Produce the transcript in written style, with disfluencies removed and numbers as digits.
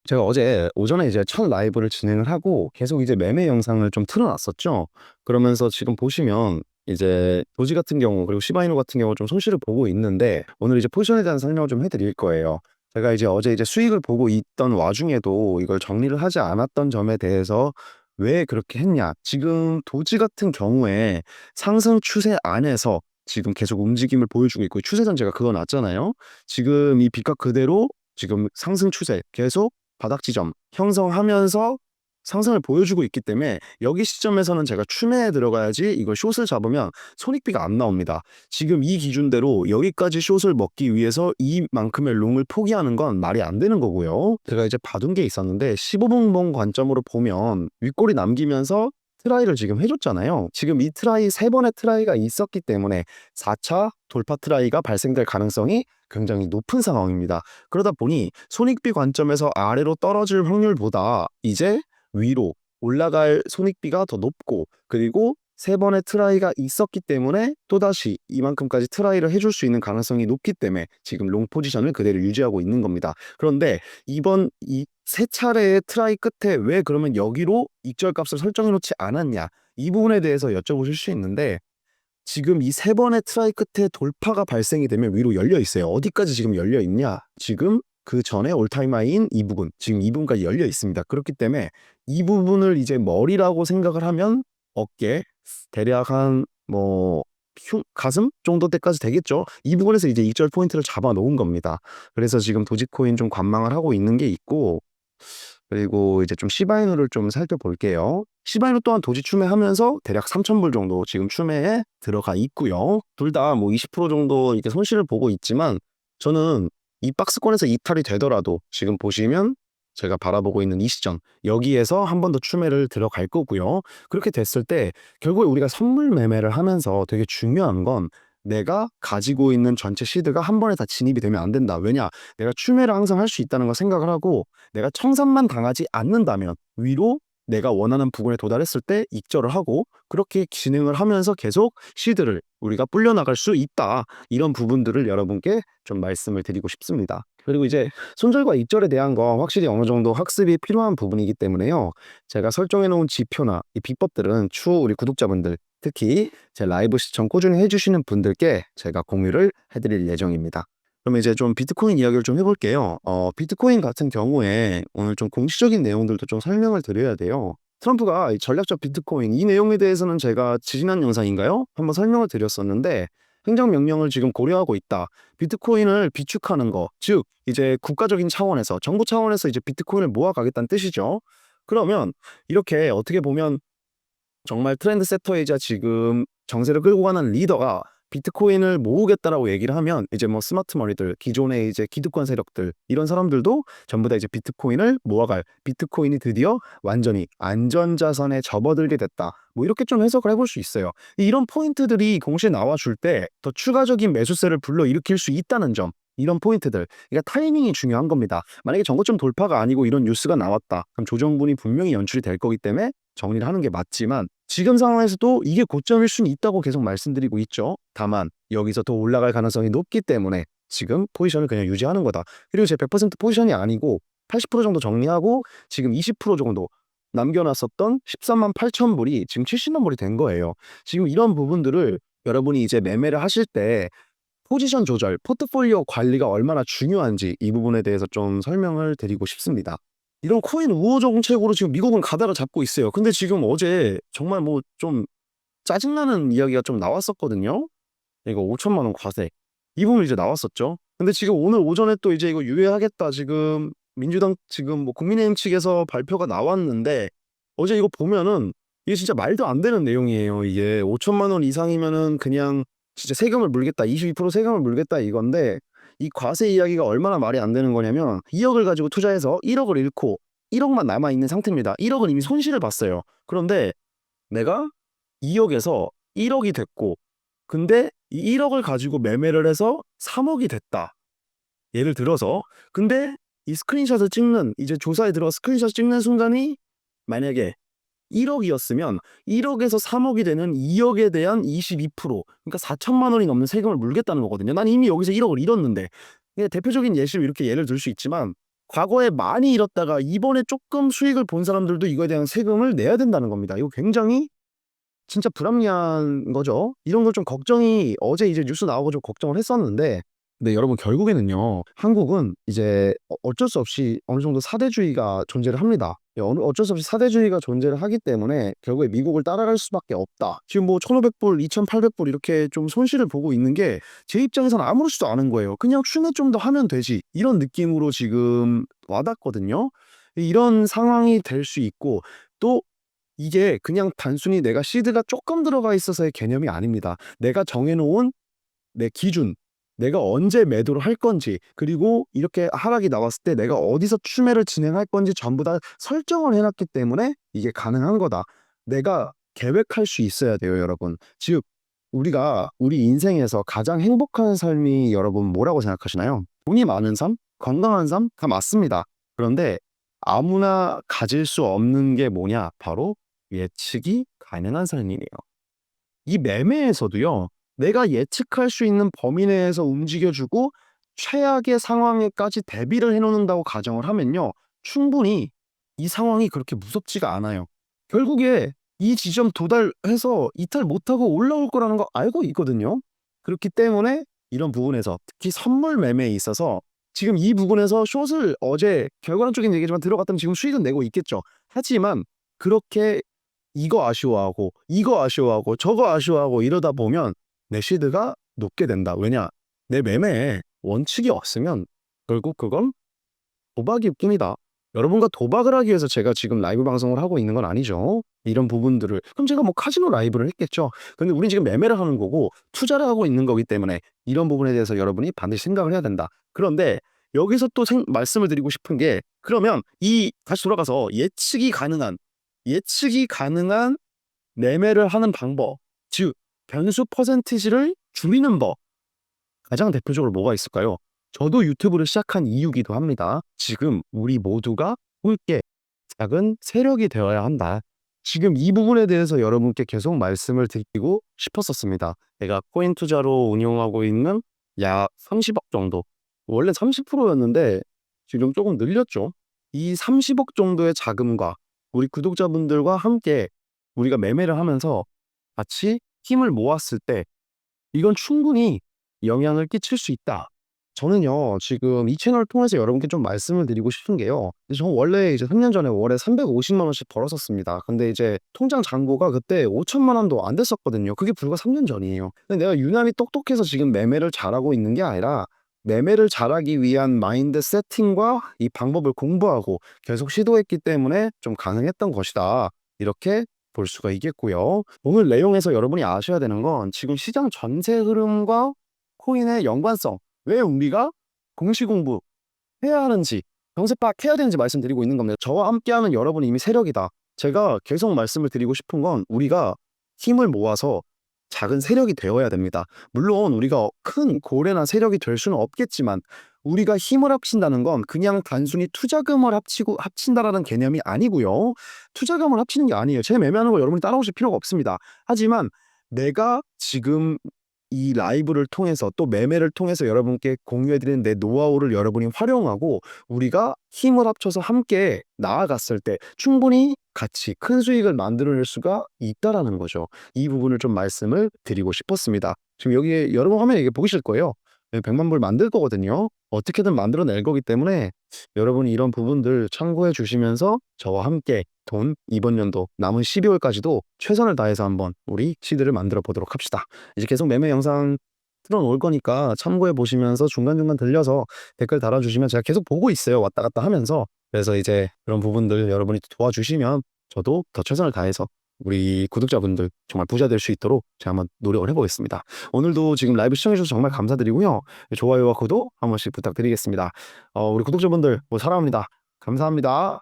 제가 어제 오전에 이제 첫 라이브를 진행을 하고 계속 이제 매매 영상을 좀 틀어놨었죠. 그러면서 지금 보시면 이제 도지 같은 경우 그리고 시바이누 같은 경우 좀 손실을 보고 있는데 오늘 이제 포지션에 대한 설명을 좀 해드릴 거예요. 제가 이제 어제 이제 수익을 보고 있던 와중에도 이걸 정리를 하지 않았던 점에 대해서 왜 그렇게 했냐. 지금 도지 같은 경우에 상승 추세 안에서 지금 계속 움직임을 보여주고 있고 추세 전제가 그거 났잖아요. 지금 이 비가 그대로 지금 상승 추세 계속 바닥 지점 형성하면서 상승을 보여주고 있기 때문에 여기 시점에서는 제가 추매에 들어가야지 이걸 숏을 잡으면 손익비가 안 나옵니다. 지금 이 기준대로 여기까지 숏을 먹기 위해서 이만큼의 롱을 포기하는 건 말이 안 되는 거고요. 제가 이제 봐둔 게 있었는데 15분봉 관점으로 보면 윗골이 남기면서 트라이를 지금 해줬잖아요. 지금 이 트라이 3번의 트라이가 있었기 때문에 4차 돌파 트라이가 발생될 가능성이 굉장히 높은 상황입니다. 그러다 보니 손익비 관점에서 아래로 떨어질 확률보다 이제 위로 올라갈 손익비가 더 높고, 그리고 3번의 트라이가 있었기 때문에 또다시 이만큼까지 트라이를 해줄 수 있는 가능성이 높기 때문에 지금 롱 포지션을 그대로 유지하고 있는 겁니다. 그런데 이번 이 3차례의 트라이 끝에 왜 그러면 여기로 익절값을 설정해 놓지 않았냐, 이 부분에 대해서 여쭤보실 수 있는데, 지금 이 3번의 트라이 끝에 돌파가 발생이 되면 위로 열려 있어요. 어디까지 지금 열려 있냐? 지금 그 전에 올타임 하이인 이 부분, 지금 이 부분까지 열려 있습니다. 그렇기 때문에 이 부분을 이제 머리라고 생각을 하면 어깨, 대략 한 가슴 정도 때까지 되겠죠. 이 부분에서 이제 익절 포인트를 잡아 놓은 겁니다. 그래서 지금 도지코인 좀 관망을 하고 있는 게 있고, 그리고 이제 좀 시바이누를 좀 살펴볼게요. 시바이누 또한 도지 추매하면서 대략 3,000불 정도 지금 추매에 들어가 있고요. 둘 다 뭐 20% 정도 이렇게 손실을 보고 있지만, 저는 이 박스권에서 이탈이 되더라도 지금 보시면 제가 바라보고 있는 이 시점, 여기에서 한 번 더 추매를 들어갈 거고요. 그렇게 됐을 때 결국에 우리가 선물 매매를 하면서 되게 중요한 건, 내가 가지고 있는 전체 시드가 한 번에 다 진입이 되면 안 된다. 왜냐? 내가 추매를 항상 할 수 있다는 걸 생각을 하고, 내가 청산만 당하지 않는다면 위로 내가 원하는 부분에 도달했을 때 익절을 하고, 그렇게 진행을 하면서 계속 시드를 우리가 불려나갈 수 있다. 이런 부분들을 여러분께 좀 말씀을 드리고 싶습니다. 그리고 이제 손절과 익절에 대한 거 확실히 어느 정도 학습이 필요한 부분이기 때문에요. 제가 설정해 놓은 지표나 이 비법들은 추후 우리 구독자분들, 특히 제 라이브 시청 꾸준히 해주시는 분들께 제가 공유를 해드릴 예정입니다. 그럼 이제 좀 비트코인 이야기를 좀 해볼게요. 비트코인 같은 경우에 오늘 좀 공시적인 내용들도 좀 설명을 드려야 돼요. 트럼프가 이 전략적 비트코인, 이 내용에 대해서는 제가 지지난 영상인가요? 한번 설명을 드렸었는데, 행정명령을 지금 고려하고 있다. 비트코인을 비축하는 거, 즉 이제 국가적인 차원에서, 정부 차원에서 이제 비트코인을 모아가겠다는 뜻이죠. 그러면 이렇게 어떻게 보면 정말 트렌드 세터이자 지금 정세를 끌고 가는 리더가 비트코인을 모으겠다라고 얘기를 하면, 이제 뭐 스마트 머니들, 기존의 이제 기득권 세력들, 이런 사람들도 전부 다 이제 비트코인을 모아갈, 비트코인이 드디어 완전히 안전자산에 접어들게 됐다, 뭐 이렇게 좀 해석을 해볼 수 있어요. 이런 포인트들이 공시에 나와줄 때 더 추가적인 매수세를 불러일으킬 수 있다는 점, 이런 포인트들, 그러니까 타이밍이 중요한 겁니다. 만약에 정고점 돌파가 아니고 이런 뉴스가 나왔다, 그럼 조정분이 분명히 연출이 될 거기 때문에 정리를 하는 게 맞지만, 지금 상황에서도 이게 고점일 수는 있다고 계속 말씀드리고 있죠. 다만 여기서 더 올라갈 가능성이 높기 때문에 지금 포지션을 그냥 유지하는 거다. 그리고 제 100% 포지션이 아니고 80% 정도 정리하고 지금 20% 정도 남겨놨었던 13만 8천 불이 지금 70만 불이 된 거예요. 지금 이런 부분들을 여러분이 이제 매매를 하실 때 포지션 조절, 포트폴리오 관리가 얼마나 중요한지, 이 부분에 대해서 좀 설명을 드리고 싶습니다. 이런 코인 우호 정책으로 지금 미국은 가닥을 잡고 있어요. 근데 지금 어제 정말 뭐 좀 짜증나는 이야기가 좀 나왔었거든요. 이거 5천만 원 과세, 이 부분 이제 나왔었죠. 근데 지금 오늘 오전에 또 이제 이거 유예하겠다, 지금 민주당 지금 뭐 국민의힘 측에서 발표가 나왔는데, 어제 이거 보면은 이게 진짜 말도 안 되는 내용이에요. 이게 5천만 원 이상이면은 그냥 진짜 세금을 물겠다, 22% 세금을 물겠다 이건데, 이 과세 이야기가 얼마나 말이 안 되는 거냐면, 2억을 가지고 투자해서 1억을 잃고 1억만 남아 있는 상태입니다. 1억은 이미 손실을 봤어요. 그런데 내가 2억에서 1억이 됐고, 근데 이 1억을 가지고 매매를 해서 3억이 됐다, 예를 들어서. 근데 이 스크린샷을 찍는, 이제 조사에 들어가 스크린샷 찍는 순간이 만약에 1억이었으면 1억에서 3억이 되는 2억에 대한 22%, 그러니까 4천만 원이 넘는 세금을 물겠다는 거거든요. 난 이미 여기서 1억을 잃었는데. 대표적인 예시로 이렇게 예를 들 수 있지만, 과거에 많이 잃었다가 이번에 조금 수익을 본 사람들도 이거에 대한 세금을 내야 된다는 겁니다. 이거 굉장히 진짜 불합리한 거죠. 이런 걸 좀 걱정이 어제 이제 뉴스 나오고 좀 걱정을 했었는데 네 여러분 결국에는요. 한국은 이제 어쩔 수 없이 어느 정도 사대주의가 존재를 합니다. 어쩔 수 없이 사대주의가 존재를 하기 때문에 결국에 미국을 따라갈 수밖에 없다. 지금 뭐 1,500불, 2,800불 이렇게 좀 손실을 보고 있는 게 제 입장에서는 아무렇지도 않은 거예요. 그냥 춤에 좀 더 하면 되지. 이런 느낌으로 지금 와닿거든요. 이런 상황이 될 수 있고 또 이게 그냥 단순히 내가 시드가 조금 들어가 있어서의 개념이 아닙니다. 내가 정해 놓은 내 기준, 내가 언제 매도를 할 건지, 그리고 이렇게 하락이 나왔을 때 내가 어디서 추매를 진행할 건지 전부 다 설정을 해 놨기 때문에 이게 가능한 거다. 내가 계획할 수 있어야 돼요, 여러분. 즉 우리가 우리 인생에서 가장 행복한 삶이 여러분 뭐라고 생각하시나요? 돈이 많은 삶? 건강한 삶? 다 맞습니다. 그런데 아무나 가질 수 없는 게 뭐냐? 바로 예측이 가능한 삶이에요. 이 매매에서도요. 내가 예측할 수 있는 범위 내에서 움직여 주고 최악의 상황에까지 대비를 해 놓는다고 가정을 하면요. 충분히 이 상황이 그렇게 무섭지가 않아요. 결국에 이 지점 도달해서 이탈 못하고 올라올 거라는 거 알고 있거든요. 그렇기 때문에 이런 부분에서 특히 선물 매매에 있어서 지금 이 부분에서 숏을 어제 결과론적인 얘기지만 들어갔다면 지금 수익은 내고 있겠죠. 하지만 그렇게 이거 아쉬워하고 이거 아쉬워하고 저거 아쉬워하고 이러다 보면 내 시드가 높게 된다. 왜냐? 내 매매에 원칙이 없으면 결국 그건 도박이 뿐이다. 여러분과 도박을 하기 위해서 제가 지금 라이브 방송을 하고 있는 건 아니죠. 이런 부분들을 그럼 제가 뭐 카지노 라이브를 했겠죠. 근데 우린 지금 매매를 하는 거고 투자를 하고 있는 거기 때문에 이런 부분에 대해서 여러분이 반드시 생각을 해야 된다. 그런데 여기서 또 말씀을 드리고 싶은 게 그러면 이 다시 돌아가서 예측이 가능한 매매를 하는 방법, 즉 변수 퍼센티지를 줄이는 법. 가장 대표적으로 뭐가 있을까요? 저도 유튜브를 시작한 이유기도 합니다. 지금 우리 모두가 함께 작은 세력이 되어야 한다. 지금 이 부분에 대해서 여러분께 계속 말씀을 드리고 싶었었습니다. 내가 코인 투자로 운용하고 있는 약 30억 정도. 원래 30%였는데 지금 조금 늘렸죠. 이 30억 정도의 자금과 우리 구독자분들과 함께 우리가 매매를 하면서 같이 힘을 모았을 때 이건 충분히 영향을 끼칠 수 있다. 저는요, 지금 이 채널을 통해서 여러분께 좀 말씀을 드리고 싶은 게요. 저 원래 이제 3년 전에 월에 350만 원씩 벌었었습니다. 근데 이제 통장 잔고가 그때 5천만 원도 안 됐었거든요. 그게 불과 3년 전이에요. 근데 내가 유난히 똑똑해서 지금 매매를 잘하고 있는 게 아니라 매매를 잘하기 위한 마인드 세팅과 이 방법을 공부하고 계속 시도했기 때문에 좀 가능했던 것이다. 이렇게 볼 수가 있겠고요. 오늘 내용에서 여러분이 아셔야 되는 건 지금 시장 전체 흐름과 코인의 연관성, 왜 우리가 공시 공부 해야 하는지, 정세 파악해야 되는지 말씀드리고 있는 겁니다. 저와 함께하는 여러분이 이미 세력이다. 제가 계속 말씀을 드리고 싶은 건 우리가 힘을 모아서 작은 세력이 되어야 됩니다. 물론 우리가 큰 고래나 세력이 될 수는 없겠지만 우리가 힘을 합친다는 건 그냥 단순히 투자금을 합친다라는 개념이 아니고요. 투자금을 합치는 게 아니에요. 제 매매하는 거 여러분이 따라오실 필요가 없습니다. 하지만 내가 지금 이 라이브를 통해서 또 매매를 통해서 여러분께 공유해드리는 내 노하우를 여러분이 활용하고 우리가 힘을 합쳐서 함께 나아갔을 때 충분히 같이 큰 수익을 만들어낼 수가 있다라는 거죠. 이 부분을 좀 말씀을 드리고 싶었습니다. 지금 여기 여러분 화면에 이게 보이실 거예요. 100만 불 만들 거거든요. 어떻게든 만들어낼 거기 때문에 여러분이 이런 부분들 참고해 주시면서 저와 함께 돈 이번 연도 남은 12월까지도 최선을 다해서 한번 우리 시드를 만들어 보도록 합시다. 이제 계속 매매 영상 틀어놓을 거니까 참고해 보시면서 중간중간 들려서 댓글 달아주시면 제가 계속 보고 있어요. 왔다 갔다 하면서. 그래서 이제 그런 부분들 여러분이 도와주시면 저도 더 최선을 다해서 우리 구독자분들 정말 부자 될 수 있도록 제가 한번 노력을 해보겠습니다. 오늘도 지금 라이브 시청해주셔서 정말 감사드리고요. 좋아요와 구독 한 번씩 부탁드리겠습니다. 우리 구독자분들 뭐 사랑합니다. 감사합니다.